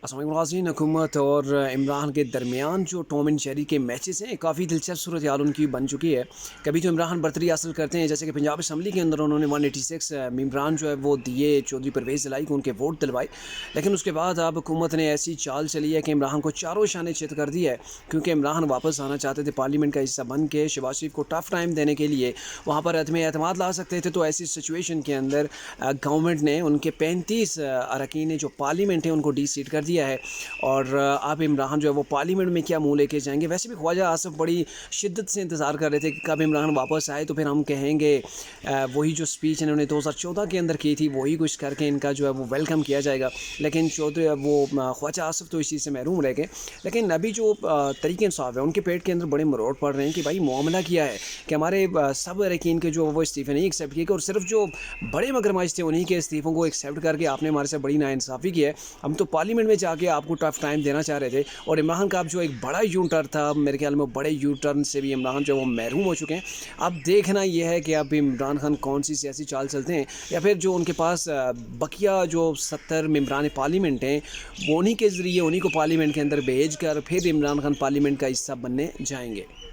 नाज़रीन, हुकूमत और इमरान के दरमियान जो टॉम एंड जेरी के मैचेस हैं, काफ़ी दिलचस्प सूरत हाल उनकी बन चुकी है। कभी तो इमरान बरतरी हासिल करते हैं, जैसे कि पंजाब असम्बली के अंदर उन्होंने 186 इमरान जो है वो दिए चौधरी परवेज़ इलाही को, उनके वोट दिलवाए। लेकिन उसके बाद अब हुकूमत ने ऐसी चाल चली है कि इमरान को चारों शाने चित कर दिया है, क्योंकि इमरान वापस आना चाहते थे पार्लियामेंट का हिस्सा बन के, शहबाज शरीफ को टफ टाइम देने के लिए वहाँ पर अदम एतमाद ला सकते थे। तो ऐसी सिचुएशन के अंदर गवर्नमेंट ने उनके 35 अरकान जो पार्लियामेंट है उनको डी सीट कर दिया है। और अब इमरान जो है वो पार्लियामेंट में क्या मुँह लेके जाएंगे। वैसे भी ख्वाजा आसिफ बड़ी शिद्दत से इंतज़ार कर रहे थे कि कब इमरान वापस आए तो फिर हम कहेंगे वही जो स्पीच इन्होंने 2014 के अंदर की थी वही कुछ करके इनका जो है वो वेलकम किया जाएगा। लेकिन चौधरी वो ख्वाजा आसिफ तो इस चीज़ से महरूम रह गए। लेकिन अभी जो तरीके इंसाफ है उनके पेट के अंदर बड़े मरोड़ पड़ रहे हैं कि भाई मामला किया है कि हमारे सब अरकान के जो वो इस्तीफ़े नहीं एक्सेप्ट किए, और सिर्फ जो बड़े मगरमच्छ थे उन्हीं के इस्तीफ़ों को एक्सेप्ट करके आपने हमारे से बड़ी नाइंसाफ़ी की है। हम तो पार्लियामेंट में जाके आपको टफ टाइम देना चाह रहे थे। और इमरान का अब जो एक बड़ा यू टर्न था, मेरे ख्याल में बड़े यू टर्न से भी इमरान जो वो महरूम हो चुके हैं। अब देखना यह है कि अब इमरान खान कौन सी सियासी चाल चलते हैं, या फिर जो उनके पास बकिया जो 70 मेम्बरान पार्लियामेंट हैं वो उन्हीं के ज़रिए उन्हीं को पार्लियामेंट के अंदर भेज कर फिर इमरान खान पार्लियामेंट का हिस्सा बनने जाएंगे।